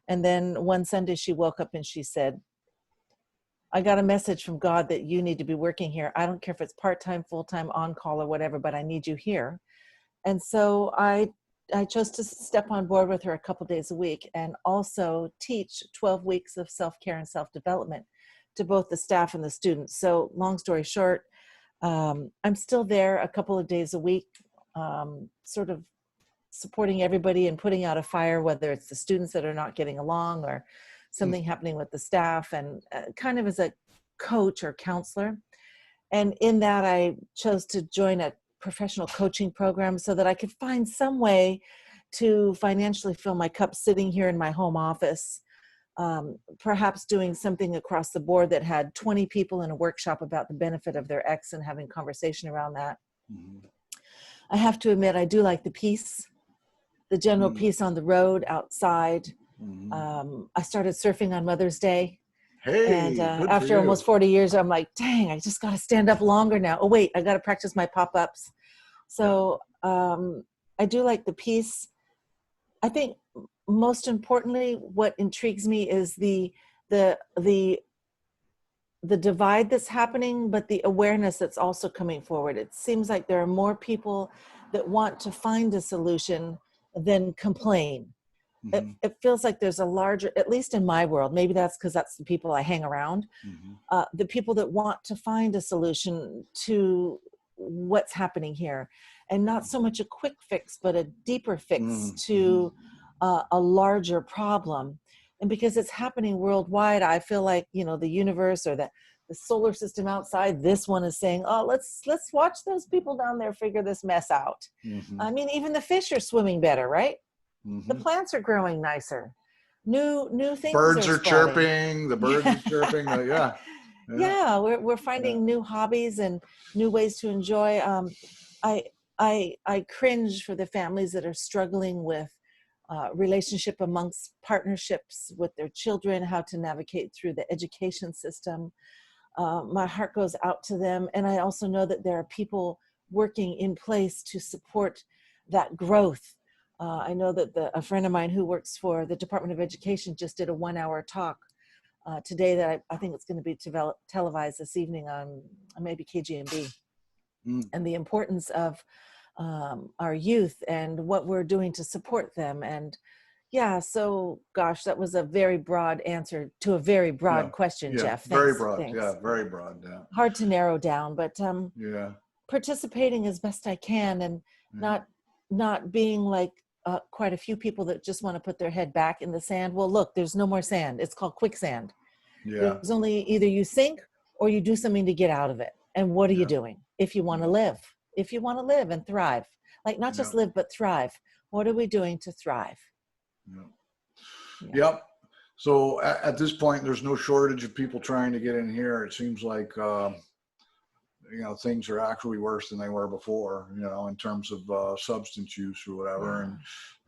And then one Sunday she woke up and she said, I got a message from God that you need to be working here. I don't care if it's part-time, full-time, on-call or whatever, but I need you here. And so I chose to step on board with her a couple days a week and also teach 12 weeks of self-care and self-development to both the staff and the students. So long story short, I'm still there a couple of days a week, sort of supporting everybody and putting out a fire, whether it's the students that are not getting along or something happening with the staff, and kind of as a coach or counselor. And in that, I chose to join a professional coaching program so that I could find some way to financially fill my cup sitting here in my home office, perhaps doing something across the board that had 20 people in a workshop about the benefit of their ex and having conversation around that. Mm-hmm. I have to admit, I do like the peace, the general peace on the road, outside. Mm-hmm. I started surfing on Mother's Day. Hey, And good for after you. almost 40 years, I'm like, dang, I just got to stand up longer now. Oh, wait, I got to practice my pop-ups. So I do like the peace. I think most importantly, what intrigues me is the divide that's happening, but the awareness that's also coming forward. It seems like there are more people that want to find a solution than complain. Mm-hmm. It feels like there's a larger, at least in my world, maybe that's because that's the people I hang around, the people that want to find a solution to what's happening here, and not so much a quick fix, but a deeper fix to a larger problem. And because it's happening worldwide, I feel like, you know, the universe or the solar system outside, this one is saying, oh, let's watch those people down there figure this mess out. I mean, even the fish are swimming better, right? The plants are growing nicer. New things birds are are sprouting. chirping. The birds are chirping. Yeah, we're finding new hobbies and new ways to enjoy. I cringe for the families that are struggling with relationship amongst partnerships with their children, how to navigate through the education system. My heart goes out to them. And I also know that there are people working in place to support that growth. I know that a friend of mine who works for the Department of Education just did a 1-hour talk today that I think it's going to be televised this evening on maybe KGMB, and the importance of our youth and what we're doing to support them. And so gosh, that was a very broad answer to a very broad question, Jeff. Very Thanks. broad. Thanks. Yeah, very broad. Yeah. Hard to narrow down, but participating as best I can, and not being like quite a few people that just want to put their head back in the sand. Well, look, there's no more sand. It's called quicksand. There's only either you sink or you do something to get out of it. And what are you doing? If you want to live, and thrive, like not just live, but thrive. What are we doing to thrive? Yep. So at this point, there's no shortage of people trying to get in here. It seems like, you know, things are actually worse than they were before, you know, in terms of substance use or whatever. And,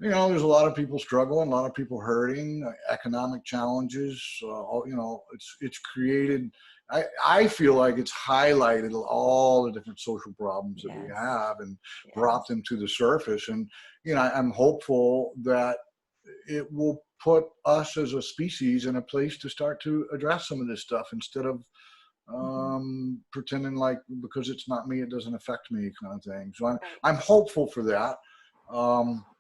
you know, there's a lot of people struggling, a lot of people hurting, economic challenges, you know, it's created, I feel like it's highlighted all the different social problems that we have and brought them to the surface. And, you know, I'm hopeful that it will put us as a species in a place to start to address some of this stuff instead of pretending like because it's not me, it doesn't affect me kind of thing. So I'm hopeful for that.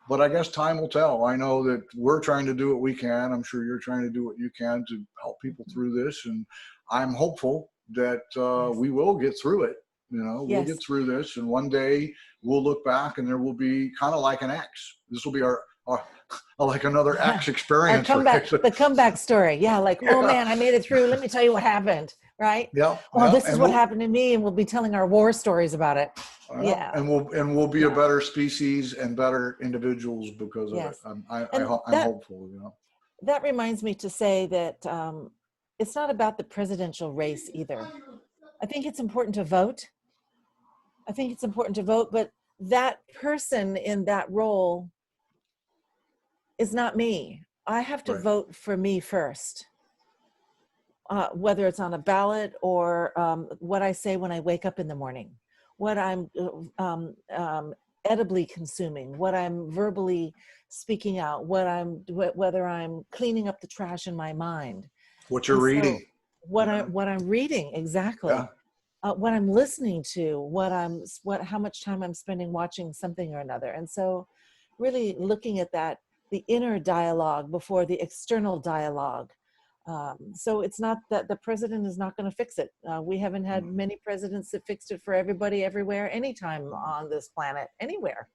But I guess time will tell. I know that we're trying to do what we can. I'm sure you're trying to do what you can to help people through this. And I'm hopeful that we will get through it. You know, we'll get through this. And one day we'll look back and there will be kind of like an X. This will be our like another X experience. The comeback story. Yeah. Like, oh man, I made it through. Let me tell you what happened. Right. This is what happened to me. And we'll be telling our war stories about it. And we'll be a better species and better individuals because of it. I'm hopeful, you know. That reminds me to say that it's not about the presidential race either. I think it's important to vote. But that person in that role is not me. I have to vote for me first, whether it's on a ballot or what I say when I wake up in the morning, what I'm edibly consuming, what I'm verbally speaking out, whether I'm cleaning up the trash in my mind, what you're reading, what I'm reading, exactly. What I'm listening to, how much time I'm spending watching something or another. And so really looking at that, the inner dialogue before the external dialogue. So it's not that the president is not going to fix it. We haven't had many presidents that fixed it for everybody, everywhere, anytime on this planet, anywhere.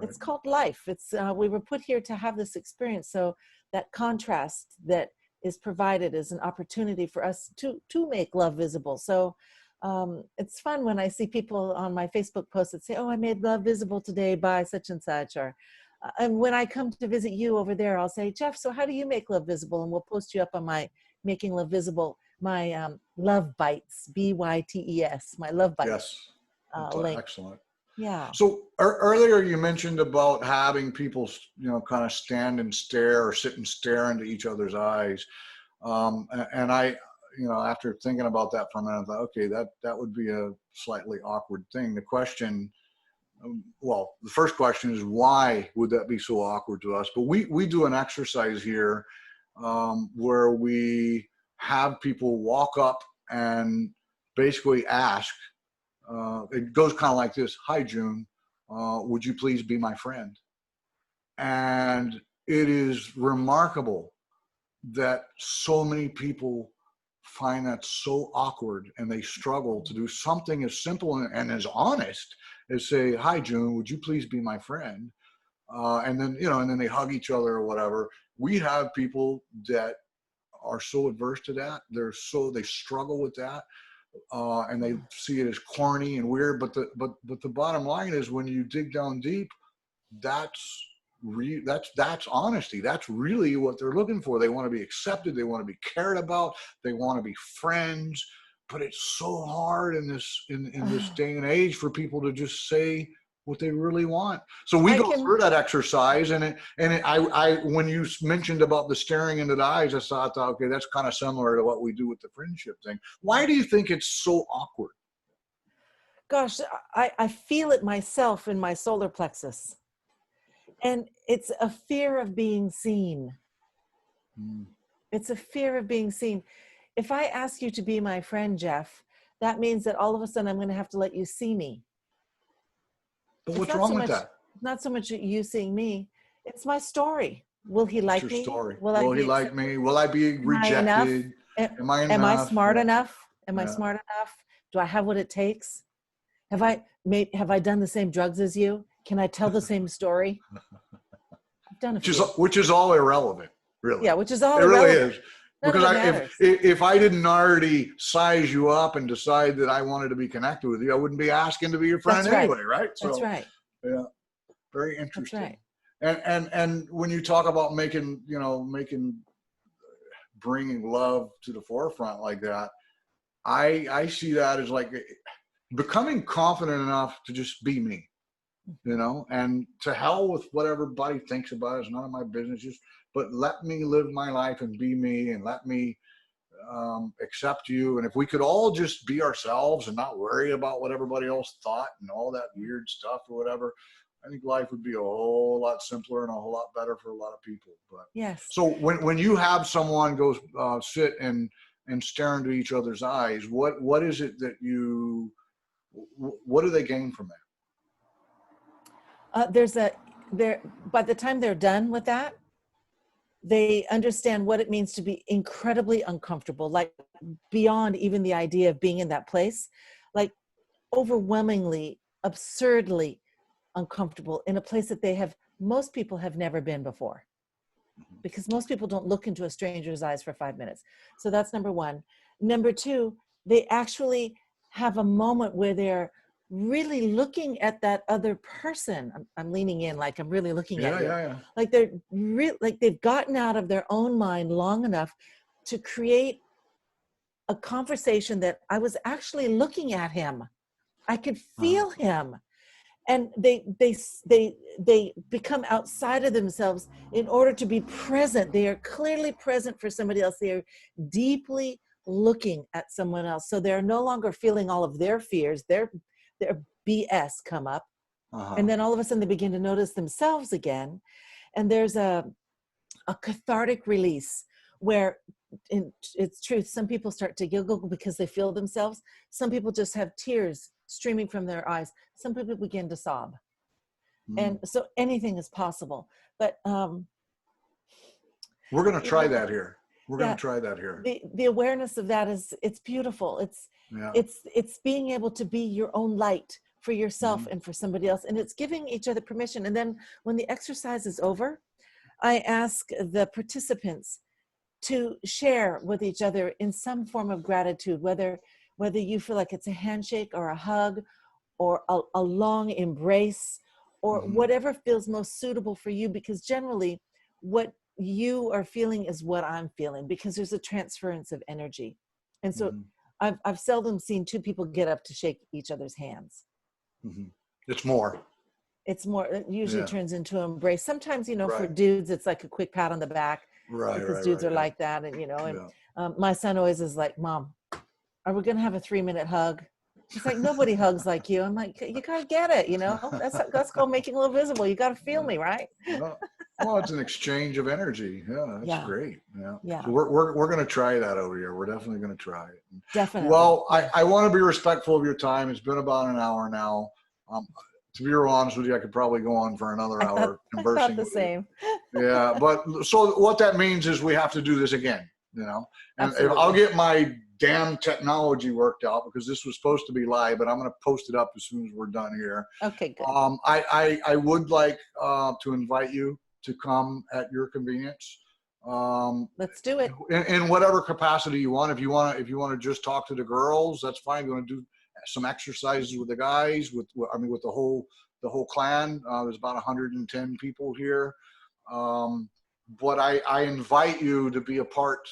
It's called life. We were put here to have this experience. So that contrast that is provided is an opportunity for us to make love visible. So it's fun when I see people on my Facebook posts that say, oh, I made love visible today by such and such, or And when I come to visit you over there, I'll say, Jeff, so how do you make love visible? And we'll post you up on my Making Love Visible, my Love Bites, BYTES, my Love Bites Yes. link. Excellent. Yeah. So earlier you mentioned about having people, kind of stand and stare or sit and stare into each other's eyes. And I, after thinking about that for a minute, I thought, okay, that would be a slightly awkward thing. The question, the first question is, why would that be so awkward to us? But we do an exercise here where we have people walk up and basically ask, it goes kind of like this: hi, June, would you please be my friend? And it is remarkable that so many people find that so awkward, and they struggle to do something as simple and as honest as say, hi, June, would you please be my friend? And then they hug each other or whatever. We have people that are so adverse to that. They struggle with that. And they see it as corny and weird, but the bottom line is, when you dig down deep, that's honesty. That's really what they're looking for. They want to be accepted. They want to be cared about. They want to be friends. But it's so hard in this day and age for people to just say what they really want. So we go through that exercise, and I when you mentioned about the staring into the eyes, I thought, okay, that's kind of similar to what we do with the friendship thing. Why do you think it's so awkward? Gosh, I feel it myself in my solar plexus. And it's a fear of being seen. It's a fear of being seen. If I ask you to be my friend, Jeff, that means that all of a sudden I'm going to have to let you see me. But what's wrong with that? Not so much you seeing me. It's my story. Will he like me? Story. Will he like me? Will I be rejected? Am I enough? Am I smart enough? Am I smart enough? Do I have what it takes? Have I done the same drugs as you? Can I tell the same story? I've done a few. Which is all irrelevant, really. Yeah, which is all irrelevant. It really is. Because if I didn't already size you up and decide that I wanted to be connected with you, I wouldn't be asking to be your friend anyway, right? So, that's right. Yeah, very interesting. That's right. And when you talk about bringing love to the forefront like that, I see that as like becoming confident enough to just be me, and to hell with what everybody thinks about it. It's none of my business. But let me live my life and be me, and let me accept you. And if we could all just be ourselves and not worry about what everybody else thought and all that weird stuff or whatever, I think life would be a whole lot simpler and a whole lot better for a lot of people. But yes. So when you have someone go sit and stare into each other's eyes, what is it that what do they gain from that? By the time they're done with that, they understand what it means to be incredibly uncomfortable, like beyond even the idea of being in that place, like overwhelmingly, absurdly uncomfortable in a place that most people have never been before, because most people don't look into a stranger's eyes for 5 minutes. So that's number one. Number two, they actually have a moment where they're really looking at that other person. I'm leaning in, like I'm really looking at you. Yeah. Like they've gotten out of their own mind long enough to create a conversation that I was actually looking at him. I could feel him. And they become outside of themselves in order to be present. They are clearly present for somebody else. They are deeply looking at someone else. So they're no longer feeling all of their fears, their BS come up. And then all of a sudden they begin to notice themselves again. And there's a cathartic release where, it's truth, some people start to giggle because they feel themselves. Some people just have tears streaming from their eyes. Some people begin to sob. And so anything is possible. But we're going to try that here. We're going to try that here. The awareness of that it's beautiful. It's being able to be your own light for yourself and for somebody else. And it's giving each other permission. And then when the exercise is over, I ask the participants to share with each other in some form of gratitude, whether you feel like it's a handshake or a hug or a long embrace or Mhm. whatever feels most suitable for you, because generally what you are feeling is what I'm feeling, because there's a transference of energy. And so Mhm. I've seldom seen two people get up to shake each other's hands. Mhm. It's more. It's more, it usually Yeah. turns into an embrace. Sometimes, for Right. dudes, it's like a quick pat on the back, Right. because Right. dudes Right. are Yeah. like that. And, and Yeah. my son always is like, Mom, are we going to have a 3-minute hug? He's like, nobody hugs like you. I'm like, you got to get it. That's called making a little visible. You got to feel Yeah. me, right? Well, well, it's an exchange of energy. Yeah, that's Yeah. great. Yeah. Yeah, So we're going to try that over here. We're definitely going to try it. definitely. Well, Yeah. I want to be respectful of your time. It's been about an hour now. Um, to be real honest with you, I could probably go on for another hour I thought conversing the with you. same. Yeah, but so what that means is we have to do this again, and if I'll Absolutely. get my damn technology worked out, because this was supposed to be live, but I'm going to post it up as soon as we're done here. Okay, good. I would like to invite you to come at your convenience. Let's do it. In whatever capacity you want. If you want to just talk to the girls, that's fine. You're going to do some exercises with the guys, with the whole clan. There's about 110 people here. But I invite you to be a part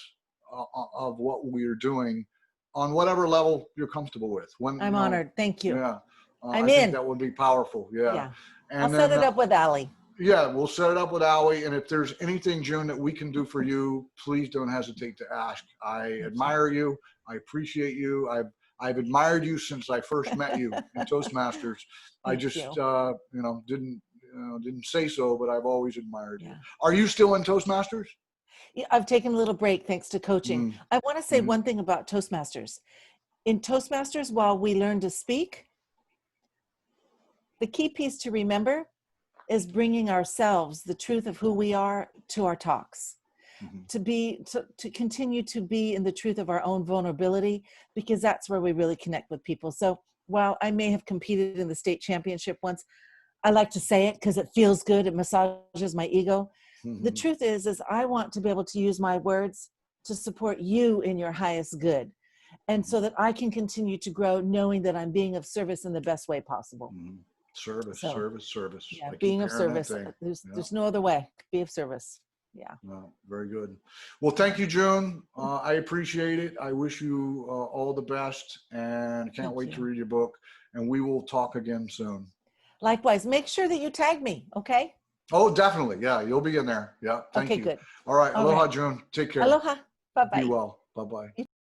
of what we are doing on whatever level you're comfortable with. I'm honored. Thank you. Yeah, I'm I think in. that would be powerful. Yeah. Yeah. I'll And set then, it up with Allie. yeah, we'll set it up with Allie. And if there's anything, June, that we can do for you, please don't hesitate to ask. I admire you. I appreciate you. I've admired you since I first met you in Toastmasters. I Thank just, you. didn't say so, but I've always admired you. Yeah. Are you still in Toastmasters? Yeah, I've taken a little break thanks to coaching. Mm, I want to say one thing about Toastmasters. In Toastmasters, while we learn to speak, the key piece to remember is bringing ourselves, the truth of who we are, to our talks. mhm. To continue to be in the truth of our own vulnerability, because that's where we really connect with people. So while I may have competed in the state championship once, I like to say it because it feels good. It massages my ego. The Mhm. truth is I want to be able to use my words to support you in your highest good. And so that I can continue to grow, knowing that I'm being of service in the best way possible. Mhm. Service, So service, service. yeah, I keep being of hearing that service. thing. Yeah. There's no other way. Be of service. Yeah. No, very good. Well, thank you, June. I appreciate it. I wish you all the best, and can't Thank wait to you. read your book. And we will talk again soon. Likewise, make sure that you tag me. Okay. Oh, definitely. Yeah, you'll be in there. Yeah, thank Okay, you. good. All right. All Aloha, right. June. Take care. Aloha. Be Bye-bye. well. Bye-bye.